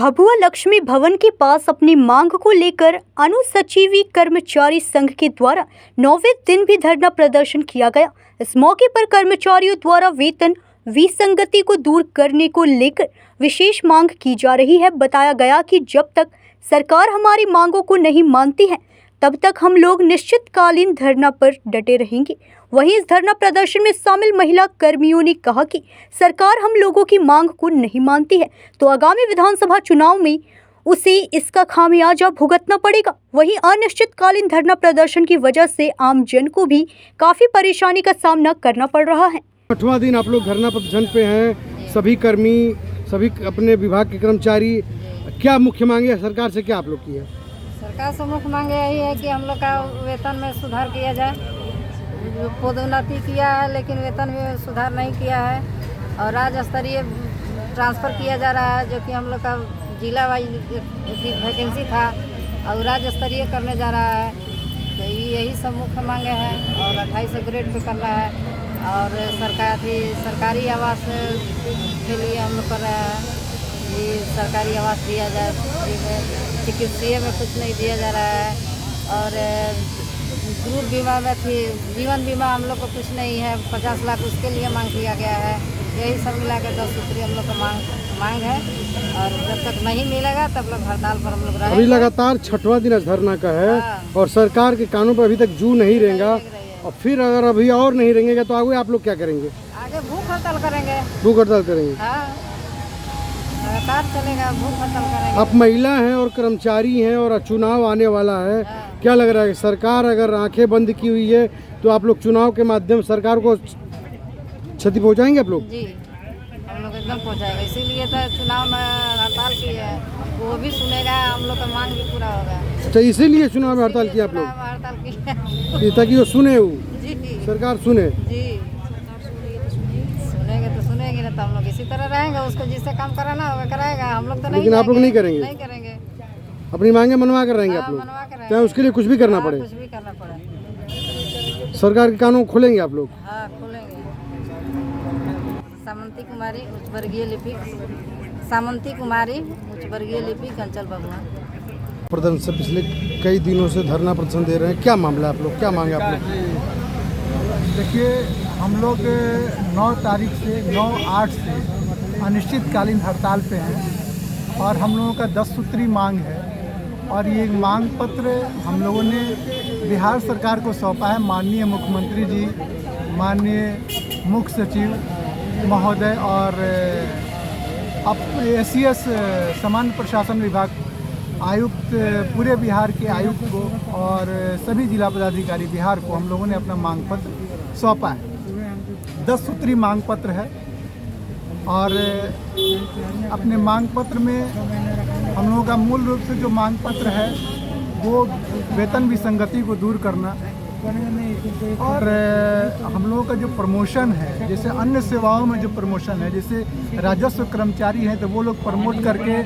भभुआ लक्ष्मी भवन के पास अपनी मांग को लेकर अनुसचिवी कर्मचारी संघ के द्वारा 9वें दिन भी धरना प्रदर्शन किया गया। इस मौके पर कर्मचारियों द्वारा वेतन विसंगति को दूर करने को लेकर विशेष मांग की जा रही है। बताया गया कि जब तक सरकार हमारी मांगों को नहीं मानती है तब तक हम लोग निश्चितकालीन धरना पर डटे रहेंगे। वहीं इस धरना प्रदर्शन में शामिल महिला कर्मियों ने कहा कि सरकार हम लोगों की मांग को नहीं मानती है तो आगामी विधानसभा चुनाव में उसे इसका खामियाजा भुगतना पड़ेगा। वहीं अनिश्चितकालीन धरना प्रदर्शन की वजह से आम जन को भी काफी परेशानी का सामना करना पड़ रहा है। 8वां दिन आप लोग धरना प्रदर्शन पे हैं, सभी कर्मी, सभी अपने विभाग के कर्मचारी। क्या मुख्य मांगे है सरकार से, क्या आप लोग की है? सरकार से मुख्य मांग यही है कि हम लोग का वेतन में सुधार किया जाए। पदोन्नति किया है लेकिन वेतन में सुधार नहीं किया है और राज्य स्तरीय ट्रांसफ़र किया जा रहा है, जो कि हम लोग का जिला वाइज वैकेंसी था और राज्य स्तरीय करने जा रहा है। तो यही सब मुख्य मांगे हैं और 28 ग्रेड पे करना है और सरकारी आवास के लिए हम लोग कर रहे हैं कि सरकारी आवास दिया जाए फ्री में। चिकित्सीय में कुछ नहीं दिया जा रहा है और ग्रुप बीमा में थी, जीवन बीमा हम लोग को कुछ नहीं है, 50 लाख उसके लिए मांग किया गया है। यही सब मिला के 10 सूत्री हम लोग का मांग है और जब तक नहीं मिलेगा तब लोग हड़ताल पर हम लोग रहेंगे। अभी लगातार 6वां दिन धरना का है और सरकार के कानून पर अभी तक जू नहीं रहेगा और फिर अगर अभी और नहीं रहेंगे तो आगे आप लोग क्या करेंगे? आगे भूख हड़ताल करेंगे। भूख हड़ताल करेंगे? हाँ, लगातार चलेगा, भूख हड़ताल करेंगे। आप महिला हैं और कर्मचारी हैं और चुनाव आने वाला है, क्या लग रहा है सरकार अगर आंखें बंद की हुई है तो आप लोग चुनाव के माध्यम सरकार को क्षति पहुंचाएंगे आप लोग? जी, हम लोग एकदम पहुंचाएंगे, इसीलिए तो चुनाव में हड़ताल की है। वो भी सुनेगा, हम लोग का मांग भी पूरा होगा। अच्छा, इसीलिए चुनाव में हड़ताल किया आप लोग? हड़ताल की ताकि वो सुने, वो जी, सरकार सुने। जी, सुनेंगे तो सुनेंगे ना, तो हम लोग इसी तरह रहेंगे। उसको जिससे काम कराना होगा कराएगा, हम लोग तो नहीं। लेकिन आप लोग नहीं करेंगे? नहीं करेंगे, अपनी मांगे मनवा कर रहेंगे आप लोग, मनवा कर रहेंगे। चाहे उसके लिए कुछ भी करना पड़े? कुछ भी करना पड़े। सरकार के कानून खोलेंगे आप लोग? हाँ, खोलेंगे। सामंती कुमारी उच्च वर्गीय लिपिक, सामंती कुमारी उच्च वर्गीय लिपिक, अंचल भभुआ। प्रदर्शन से पिछले कई दिनों से धरना प्रदर्शन दे रहे हैं, क्या मामला है आप लोग, क्या मांगे आप लोग? देखिए, हम लोग 9 तारीख से 9/8 से अनिश्चितकालीन हड़ताल पे हैं और हम लोगों का 10 सूत्री मांग है और ये मांग पत्र हम लोगों ने बिहार सरकार को सौंपा है। माननीय मुख्यमंत्री जी, माननीय मुख्य सचिव महोदय और SCS सामान्य प्रशासन विभाग आयुक्त, पूरे बिहार के आयुक्त को और सभी जिला पदाधिकारी बिहार को हम लोगों ने अपना मांग पत्र सौंपा है। 10 सूत्री मांग पत्र है और अपने मांग पत्र में हम लोगों का मूल रूप से जो मांग पत्र है वो वेतन विसंगति को दूर करना और हम लोगों का जो प्रमोशन है, जैसे अन्य सेवाओं में जो प्रमोशन है, जैसे राजस्व कर्मचारी हैं तो वो लोग प्रमोट करके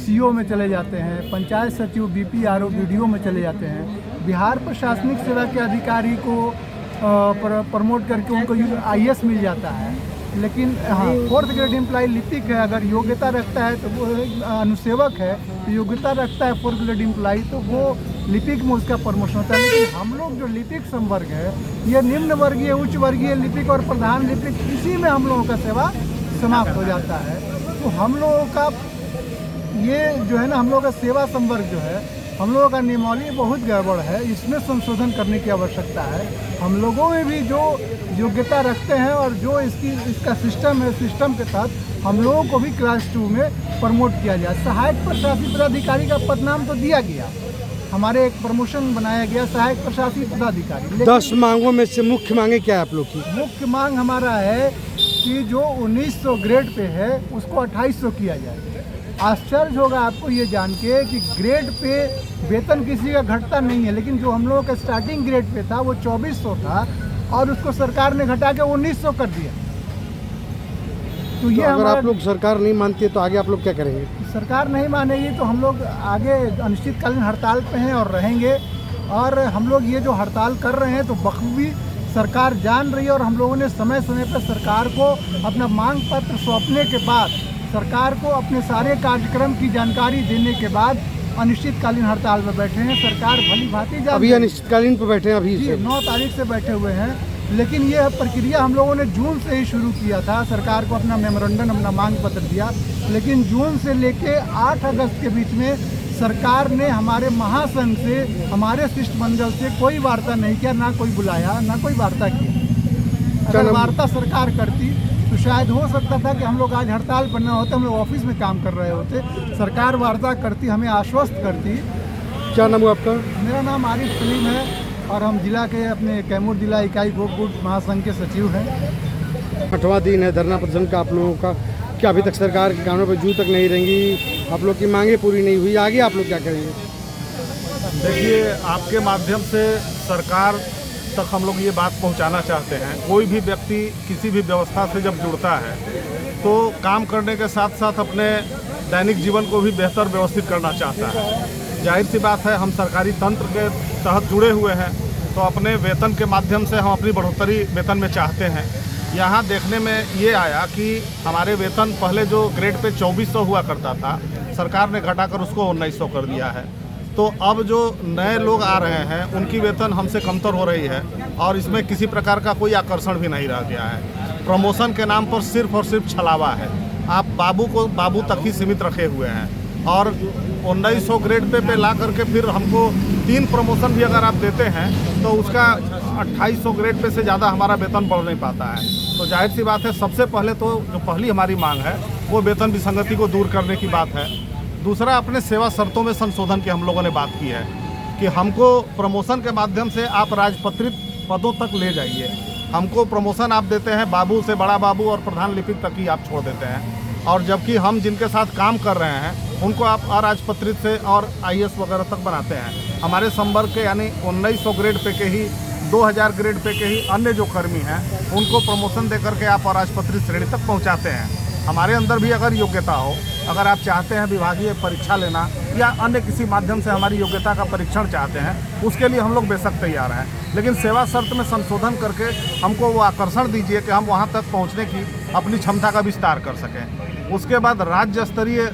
CO में चले जाते हैं, पंचायत सचिव BPRO BDO में चले जाते हैं। बिहार प्रशासनिक सेवा के अधिकारी को प्रमोट करके उनको IS मिल जाता है। लेकिन हाँ, 4th ग्रेड एम्प्लॉय लिपिक है, अगर योग्यता रखता है तो वो अनुसेवक है, तो योग्यता रखता है 4th ग्रेड एम्प्लॉय तो वो लिपिक में उसका प्रमोशन होता है। लेकिन हम लोग जो लिपिक संवर्ग है, ये निम्न वर्गीय, उच्च वर्गीय लिपिक और प्रधान लिपिक, इसी में हम लोगों का सेवा समाप्त हो जाता है। तो हम लोगों का ये जो है ना, हम लोगों का सेवा संवर्ग जो है, हम लोगों का नियमावली बहुत गड़बड़ है, इसमें संशोधन करने की आवश्यकता है। हम लोगों में भी जो योग्यता रखते हैं और जो इसका सिस्टम है, सिस्टम के तहत हम लोगों को भी क्लास 2 में प्रमोट किया जाए। सहायक प्रशासनिक पदाधिकारी का पदनाम तो दिया गया, हमारे एक प्रमोशन बनाया गया सहायक प्रशासनिक पदाधिकारी। 10 मांगों में से मुख्य मांगे क्या है आप लोग की? मुख्य मांग हमारा है कि जो 1900 ग्रेड पे है उसको 2800 किया जाए। आश्चर्य होगा आपको ये जान के कि ग्रेड पे वेतन किसी का घटता नहीं है, लेकिन जो हम लोगों का स्टार्टिंग ग्रेड पे था वो 2400 था और उसको सरकार ने घटा के 1900 कर दिया। तो ये अगर आप लोग सरकार नहीं मानती है तो आगे आप लोग क्या करेंगे? सरकार नहीं मानेगी तो हम लोग आगे अनिश्चितकालीन हड़ताल पे हैं और रहेंगे। और हम लोग ये जो हड़ताल कर रहे हैं तो बखूबी सरकार जान रही है और हम लोगों ने समय समय पर सरकार को अपना मांग पत्र सौंपने के बाद सरकार को अपने सारे कार्यक्रम की जानकारी देने के बाद अनिश्चितकालीन हड़ताल में बैठे हैं। सरकार भली भांति अभी अनिश्चितकालीन पे बैठे हैं अभी जी से 9 तारीख से बैठे हुए हैं, लेकिन यह प्रक्रिया हम लोगों ने जून से ही शुरू किया था। सरकार को अपना मेमोरेंडम, अपना मांग पत्र दिया, लेकिन जून से लेके 8 अगस्त के बीच में सरकार ने हमारे महासंघ से, हमारे शिष्टमंडल से कोई वार्ता नहीं किया, ना कोई बुलाया, ना कोई वार्ता की। अगर वार्ता सरकार करती तो शायद हो सकता था कि हम लोग आज हड़ताल पर न होते, हम लोग ऑफिस में काम कर रहे होते। सरकार वार्ता करती, हमें आश्वस्त करती। क्या नाम हुआ आपका? मेरा नाम आरिफ सलीम है और हम जिला के अपने कैमूर जिला इकाई गोपगुट महासंघ के सचिव हैं। 8वां दिन है धरना प्रदर्शन का आप लोगों का। क्या अभी तक सरकार के कानों पर जू तक नहीं रहेंगी? आप लोग की मांगे पूरी नहीं हुई, आगे आप लोग क्या करेंगे? देखिए, आपके माध्यम से सरकार तक हम लोग ये बात पहुंचाना चाहते हैं, कोई भी व्यक्ति किसी भी व्यवस्था से जब जुड़ता है तो काम करने के साथ साथ अपने दैनिक जीवन को भी बेहतर व्यवस्थित करना चाहता है। जाहिर सी बात है, हम सरकारी तंत्र के तहत जुड़े हुए हैं तो अपने वेतन के माध्यम से हम अपनी बढ़ोतरी वेतन में चाहते हैं। यहाँ देखने में ये आया कि हमारे वेतन पहले जो ग्रेड पे 2400 हुआ करता था, सरकार ने घटाकर उसको 1900 कर दिया है। तो अब जो नए लोग आ रहे हैं उनकी वेतन हमसे कमतर हो रही है और इसमें किसी प्रकार का कोई आकर्षण भी नहीं रह गया है। प्रमोशन के नाम पर सिर्फ और सिर्फ छलावा है। आप बाबू को बाबू तक ही सीमित रखे हुए हैं और 1900 ग्रेड पे ला करके फिर हमको 3 प्रमोशन भी अगर आप देते हैं तो उसका 2800 ग्रेड पे से ज़्यादा हमारा वेतन बढ़ नहीं पाता है। तो जाहिर सी बात है, सबसे पहले तो जो पहली हमारी मांग है वो वेतन विसंगति को दूर करने की बात है। दूसरा, अपने सेवा शर्तों में संशोधन की हम लोगों ने बात की है कि हमको प्रमोशन के माध्यम से आप राजपत्रित पदों तक ले जाइए। हमको प्रमोशन आप देते हैं बाबू से बड़ा बाबू और प्रधान लिपिक तक ही आप छोड़ देते हैं, और जबकि हम जिनके साथ काम कर रहे हैं उनको आप अराजपत्रित से और IAS वगैरह तक बनाते हैं। हमारे संवर्ग के यानी 1900 ग्रेड पे के ही 2000 ग्रेड पे के ही अन्य जो कर्मी हैं उनको प्रमोशन दे करके आप अराजपत्रित श्रेणी तक पहुँचाते हैं। हमारे अंदर भी अगर योग्यता हो, अगर आप चाहते हैं विभागीय परीक्षा लेना या अन्य किसी माध्यम से हमारी योग्यता का परीक्षण चाहते हैं, उसके लिए हम लोग बेशक तैयार हैं, लेकिन सेवा शर्त में संशोधन करके हमको वो आकर्षण दीजिए कि हम वहाँ तक पहुँचने की अपनी क्षमता का विस्तार कर सकें। उसके बाद राज्य स्तरीय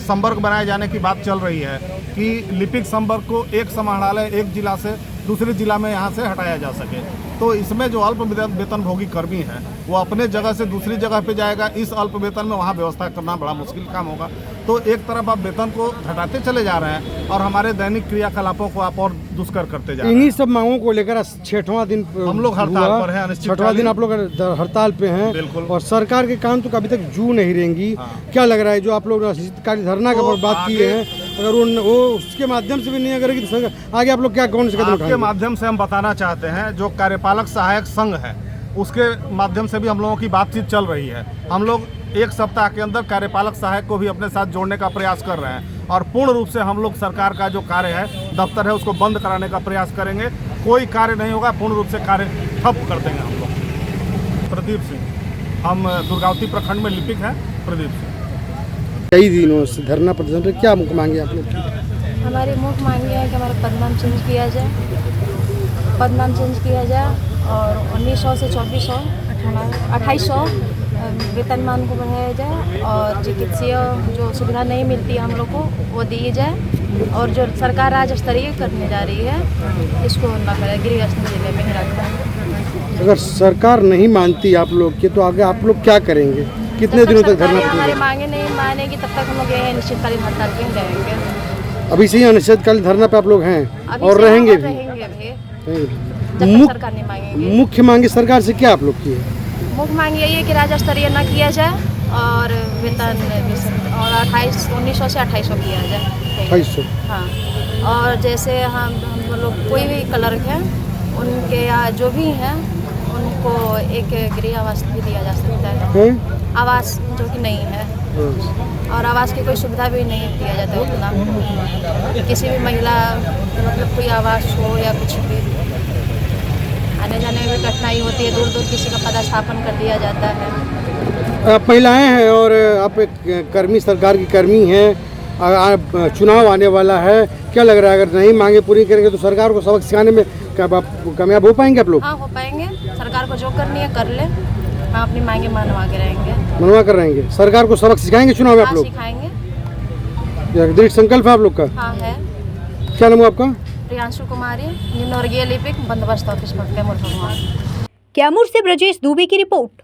संवर्ग बनाए जाने की बात चल रही है कि लिपिक संवर्ग को एक समाहरणालय एक जिला से दूसरे जिला में यहाँ से हटाया जा सके। तो इसमें जो अल्प वेतनभोगी कर्मी हैं वो अपने जगह से दूसरी जगह पे जाएगा, इस अल्प वेतन में वहाँ व्यवस्था करना बड़ा मुश्किल काम होगा। तो एक तरफ आप वेतन को घटाते चले जा रहे हैं और हमारे दैनिक क्रियाकलापों को आप और दुष्कर करते जा रहे हैं। इन्हीं सब मांगों को लेकर 6वां दिन हम लोग हड़ताल पर हैं, अनिश्चितकालीन। 6वां दिन आप लोग हड़ताल पे हैं। बिल्कुल। और सरकार के काम तो अभी तक जू नहीं रहेंगी। क्या लग रहा है, जो आप लोग अनिश्चितकालीन धरना तो की बात किए हैं, अगर वो उसके माध्यम से भी नहीं करेगी तो आगे आप लोग क्या कौन से कदम उठाएंगे? आपके माध्यम से हम बताना चाहते हैं, जो कार्यपालक सहायक संघ है उसके माध्यम से भी हम लोगों की बातचीत चल रही है। हम लोग एक सप्ताह के अंदर कार्यपालक सहायक को भी अपने साथ जोड़ने का प्रयास कर रहे हैं और पूर्ण रूप से हम लोग सरकार का जो कार्य है, दफ्तर है, उसको बंद कराने का प्रयास करेंगे। कोई कार्य नहीं होगा, पूर्ण रूप से कार्य ठप कर देंगे हम लोग। प्रदीप सिंह, हम दुर्गावती प्रखंड में लिपिक हैं। प्रदीप सिंह। कई दिनों से धरना प्रदर्शन में क्या मुख्य मांगे आप लोग की? हमारी मुख्य मांग ये है कि हमारा पदनाम चेंज किया जाए, और 1900 से 2400 2800 वेतनमान को बढ़ाया जाए और चिकित्सीय जो सुविधा नहीं मिलती है हम लोग को वो दी जाए, और जो सरकार राज्य स्तरीय करने जा रही है इसको न करे, गिरिराजपुर जिले में ही रखा। अगर सरकार नहीं मानती आप लोग की तो आगे आप लोग क्या करेंगे? कितने दिनों तक धरना? हमारी मांगे नहीं मानेगी तब तक हम लोग यही अनिश्चितकालीन हड़ताल पे ही रहेंगे। अभी से ही अनिश्चितकालीन धरना पे आप लोग हैं और रहेंगे भी। सरकार नहीं मांगेगी। मुख्य मांगे सरकार से क्या आप लोग की है? मुख्य मांग यही है कि राज्य स्तरीय न किया जाए और वेतन और 1900 से 2800 किया जाए। 2800। हाँ, और जैसे हम लोग कोई भी क्लर्क हैं उनके या जो भी हैं उनको एक गृह आवास भी दिया जा सकता है। आवास जो कि नहीं है, और आवास की कोई सुविधा भी नहीं दिया जाता है उतना। किसी भी महिला मतलब कोई आवास हो या कुछ भी, आने जाने में भी कठिनाई होती है, दूर दूर किसी का पदस्थापन कर दिया जाता है। आप महिलाएं हैं और आप एक कर्मी, सरकार की कर्मी हैं, चुनाव आने वाला है, क्या लग रहा है अगर नहीं मांगे पूरी करेंगे तो सरकार को सबक सिखाने में कामयाब हो पाएंगे आप लोग? हाँ, हो पाएंगे। सरकार को जो करनी है कर ले। हाँ अपनी मांगे मनवा के रहेंगे। मनवा कर रहेंगे। सरकार को सबक सिखाएंगे चुनाव में आप हाँ लोग? सिखाएंगे। ये दृढ़ संकल्प है आप लोग का? हाँ है। क्या नाम है आपका? प्रियांशु कुमारी, निम्नवर्गीय लिपिक, बंदोबस्त ऑफिस पर कैमूर भगवान। कैमूर से ब्रजेश दुबे की रिपोर्ट।